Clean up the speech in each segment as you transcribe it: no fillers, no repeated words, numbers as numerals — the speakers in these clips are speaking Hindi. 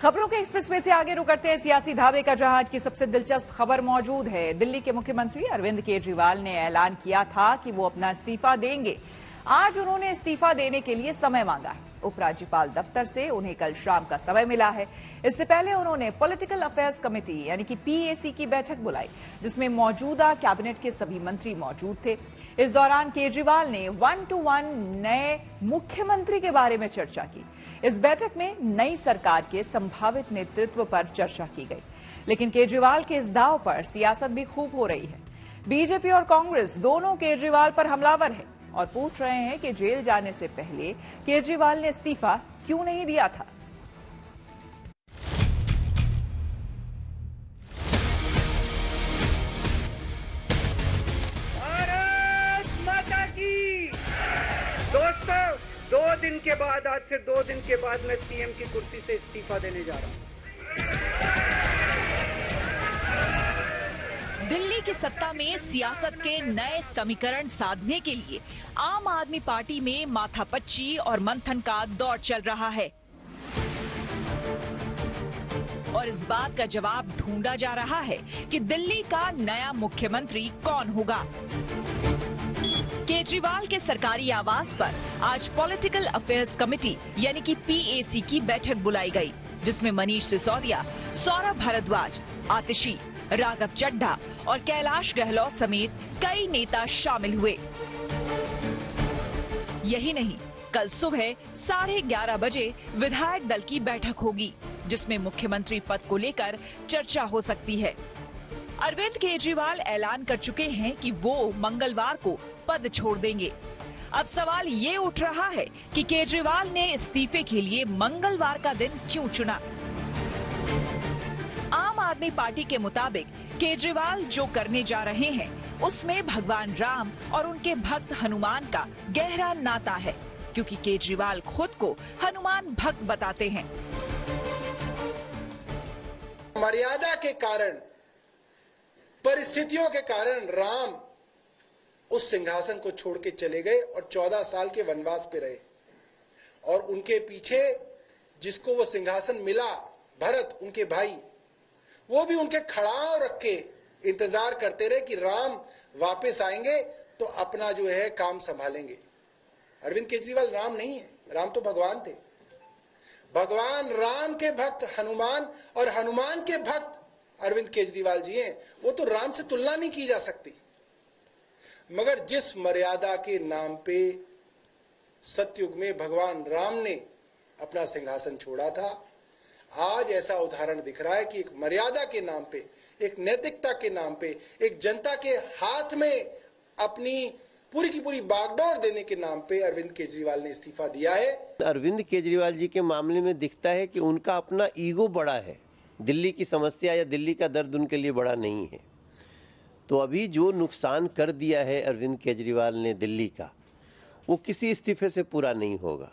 खबरों के एक्सप्रेसवे से आगे रुक करते हैं सियासी धावे का जहाज की सबसे दिलचस्प खबर मौजूद है। दिल्ली के मुख्यमंत्री अरविंद केजरीवाल ने ऐलान किया था कि वो अपना इस्तीफा देंगे। आज उन्होंने इस्तीफा देने के लिए समय मांगा है। उपराज्यपाल दफ्तर से उन्हें कल शाम का समय मिला है। इससे पहले उन्होंने पॉलिटिकल अफेयर्स कमेटी यानी कि पीएसी की बैठक बुलाई, जिसमें मौजूदा कैबिनेट के सभी मंत्री मौजूद थे। इस दौरान केजरीवाल ने 1-to-1 नए मुख्यमंत्री के बारे में चर्चा की। इस बैठक में नई सरकार के संभावित नेतृत्व पर चर्चा की गई, लेकिन केजरीवाल के इस दाव पर सियासत भी खूब हो रही है। बीजेपी और कांग्रेस दोनों केजरीवाल पर हमलावर है और पूछ रहे हैं कि जेल जाने से पहले केजरीवाल ने इस्तीफा क्यों नहीं दिया था। भारत माता की। दोस्तों, 2 दिन के बाद, आज से 2 दिन के बाद मैं सीएम की कुर्सी से इस्तीफा देने जा रहा हूं। दिल्ली की सत्ता में सियासत के नए समीकरण साधने के लिए आम आदमी पार्टी में माथापच्ची और मंथन का दौर चल रहा है और इस बात का जवाब ढूंढा जा रहा है कि दिल्ली का नया मुख्यमंत्री कौन होगा। केजरीवाल के सरकारी आवास पर आज पॉलिटिकल अफेयर्स कमेटी यानी कि पीएसी की बैठक बुलाई गई, जिसमें मनीष सिसोदिया, सौरभ भारद्वाज, आतिशी, राघव चड्ढा और कैलाश गहलोत समेत कई नेता शामिल हुए। यही नहीं, कल सुबह 11:30 बजे विधायक दल की बैठक होगी, जिसमें मुख्यमंत्री पद को लेकर चर्चा हो सकती है। अरविंद केजरीवाल ऐलान कर चुके हैं कि वो मंगलवार को पद छोड़ देंगे। अब सवाल ये उठ रहा है कि केजरीवाल ने इस्तीफे के लिए मंगलवार का दिन क्यों चुना। आम आदमी पार्टी के मुताबिक केजरीवाल जो करने जा रहे हैं उसमें भगवान राम और उनके भक्त हनुमान का गहरा नाता है, क्योंकि केजरीवाल खुद को हनुमान भक्त बताते हैं। मर्यादा के कारण, परिस्थितियों के कारण राम उस सिंहासन को छोड़ के चले गए और 14 साल के वनवास पे रहे और उनके पीछे जिसको वो सिंहासन मिला, भरत उनके भाई, वो भी उनके खड़ाव रख के इंतजार करते रहे कि राम वापस आएंगे तो अपना जो है काम संभालेंगे। अरविंद केजरीवाल राम नहीं है, राम तो भगवान थे। भगवान राम के भक्त हनुमान और हनुमान के भक्त अरविंद केजरीवाल जी हैं। वो तो राम से तुलना नहीं की जा सकती। मगर जिस मर्यादा के नाम पे सतयुग में भगवान राम ने अपना सिंहासन छोड़ा था, आज ऐसा उदाहरण दिख रहा है कि एक मर्यादा के नाम पे, एक नैतिकता के नाम पे, एक जनता के हाथ में अपनी पूरी की पूरी बागडोर देने के नाम पे अरविंद केजरीवाल ने इस्तीफा दिया है। अरविंद केजरीवाल जी के मामले में दिखता है कि उनका अपना ईगो बड़ा है। दिल्ली की समस्या या दिल्ली का दर्द उनके लिए बड़ा नहीं है। तो अभी जो नुकसान कर दिया है अरविंद केजरीवाल ने दिल्ली का, वो किसी इस्तीफे से पूरा नहीं होगा।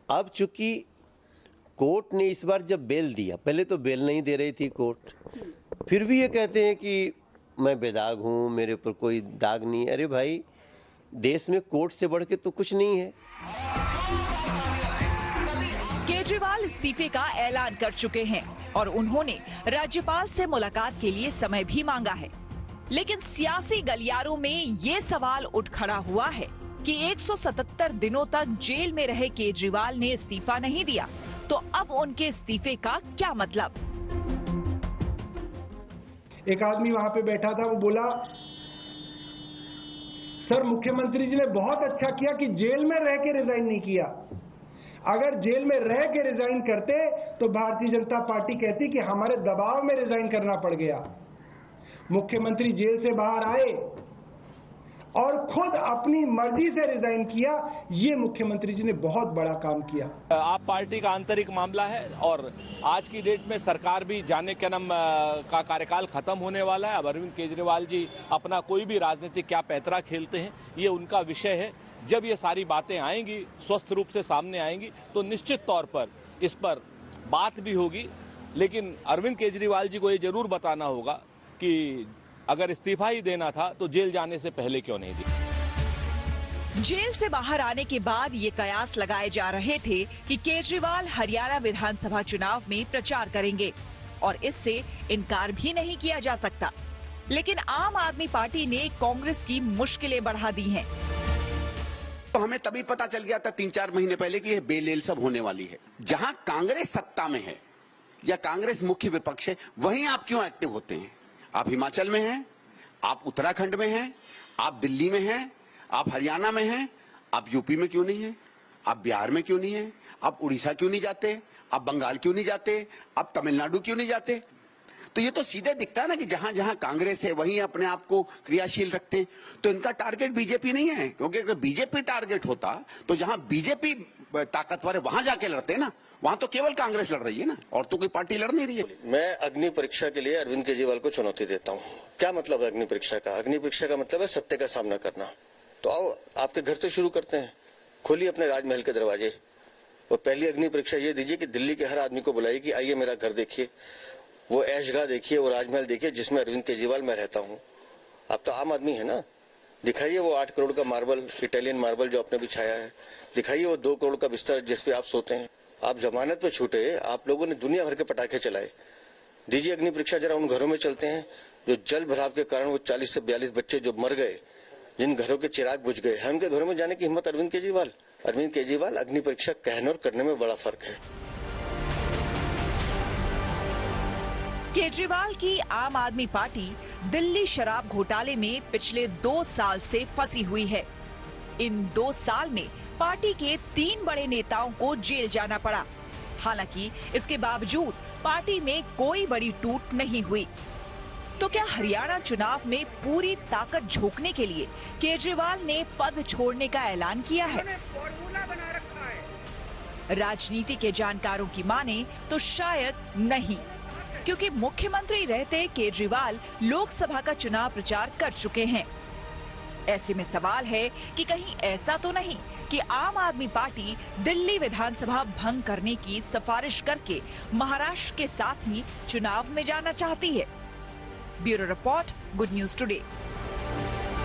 अब चूंकि कोर्ट ने इस बार जब बेल दिया, पहले तो बेल नहीं दे रही थी कोर्ट, फिर भी ये कहते हैं कि मैं बेदाग हूं, मेरे ऊपर कोई दाग नहीं है। अरे भाई, देश में कोर्ट से बढ़ के तो कुछ नहीं है। केजरीवाल इस्तीफे का ऐलान कर चुके हैं और उन्होंने राज्यपाल से मुलाकात के लिए समय भी मांगा है। लेकिन सियासी गलियारों में ये सवाल उठ खड़ा हुआ है कि 177 दिनों तक जेल में रहे केजरीवाल ने इस्तीफा नहीं दिया, तो अब उनके इस्तीफे का क्या मतलब। एक आदमी वहां पे बैठा था, वो बोला, सर मुख्यमंत्री जी ने बहुत अच्छा किया कि जेल में रह के रिजाइन नहीं किया। अगर जेल में रह के रिजाइन करते तो भारतीय जनता पार्टी कहती कि हमारे दबाव में रिजाइन करना पड़ गया। मुख्यमंत्री जेल से बाहर आए और खुद अपनी मर्जी से रिजाइन किया। ये मुख्यमंत्री जी ने बहुत बड़ा काम किया। आप पार्टी का आंतरिक मामला है और आज की डेट में सरकार भी जाने के नाम का कार्यकाल खत्म होने वाला है। अब अरविंद केजरीवाल जी अपना कोई भी राजनीतिक क्या पैतरा खेलते हैं, ये उनका विषय है। जब ये सारी बातें आएंगी, स्वस्थ रूप से सामने आएंगी, तो निश्चित तौर पर इस पर बात भी होगी। लेकिन अरविंद केजरीवाल जी को ये जरूर बताना होगा कि अगर इस्तीफा ही देना था तो जेल जाने से पहले क्यों नहीं दिया। जेल से बाहर आने के बाद ये कयास लगाए जा रहे थे कि केजरीवाल हरियाणा विधानसभा चुनाव में प्रचार करेंगे और इससे इनकार भी नहीं किया जा सकता। लेकिन आम आदमी पार्टी ने कांग्रेस की मुश्किलें बढ़ा दी हैं। तो हमें तभी पता चल गया था 3-4 महीने पहले कि ये बेलेल सब होने वाली है। जहां कांग्रेस सत्ता में है या कांग्रेस मुख्य विपक्ष है, वहीं आप क्यों एक्टिव होते हैं? आप हिमाचल में हैं, आप उत्तराखंड में हैं, आप दिल्ली में हैं, आप हरियाणा में हैं, आप यूपी में क्यों नहीं है? आप बिहार में क्यों नहीं है? आप उड़ीसा क्यों नहीं जाते? आप बंगाल क्यों नहीं जाते? आप तमिलनाडु क्यों नहीं जाते? तो ये तो सीधे दिखता है ना कि जहां जहां कांग्रेस है वहीं अपने आप को क्रियाशील रखते हैं। तो इनका टारगेट बीजेपी नहीं है, क्योंकि अगर बीजेपी टारगेट होता तो जहां बीजेपी ताकतवर है वहां जाके लड़ते ना। वहां तो केवल कांग्रेस लड़ रही है ना, और तो कोई पार्टी लड़ नहीं रही है। मैं अग्नि परीक्षा के लिए अरविंद केजरीवाल को चुनौती देता हूँ। क्या मतलब है अग्नि परीक्षा का? अग्नि परीक्षा का मतलब है सत्य का सामना करना। तो आओ आपके घर से शुरू करते हैं। खोलिए अपने राजमहल के दरवाजे और पहली अग्नि परीक्षा ये दीजिए कि दिल्ली के हर आदमी को बुलाइए कि आइए मेरा घर देखिए, वो ऐशगाह देखिए, वो राजमहल देखिए जिसमें अरविंद केजरीवाल मैं रहता हूँ। आप तो आम आदमी है ना, दिखाइए वो 8 करोड़ का मार्बल, इटालियन मार्बल जो आपने बिछाया है। दिखाइए वो 2 करोड़ का बिस्तर जिस पे आप सोते हैं। आप जमानत पे छूटे, आप लोगों ने दुनिया भर के पटाखे चलाए। दीजिए अग्नि परीक्षा, जरा उन घरों में चलते हैं जो जल भराव के कारण वो 40 से 42 बच्चे जो मर गए, जिन घरों के चिराग बुझ गए हैं, उनके घरों में जाने की हिम्मत अरविंद केजरीवाल। अग्नि परीक्षा कहने और करने में बड़ा फर्क है। केजरीवाल की आम आदमी पार्टी दिल्ली शराब घोटाले में पिछले 2 साल से फंसी हुई है। इन 2 साल में पार्टी के 3 बड़े नेताओं को जेल जाना पड़ा। हालांकि इसके बावजूद पार्टी में कोई बड़ी टूट नहीं हुई। तो क्या हरियाणा चुनाव में पूरी ताकत झोंकने के लिए केजरीवाल ने पद छोड़ने का ऐलान किया है? फॉर्मूला बना रखा है। राजनीति के जानकारों की माने तो शायद नहीं, क्योंकि मुख्यमंत्री रहते केजरीवाल लोकसभा का चुनाव प्रचार कर चुके हैं। ऐसे में सवाल है कि कहीं ऐसा तो नहीं कि आम आदमी पार्टी दिल्ली विधानसभा भंग करने की सिफारिश करके महाराष्ट्र के साथ ही चुनाव में जाना चाहती है। Bureau report, good news today.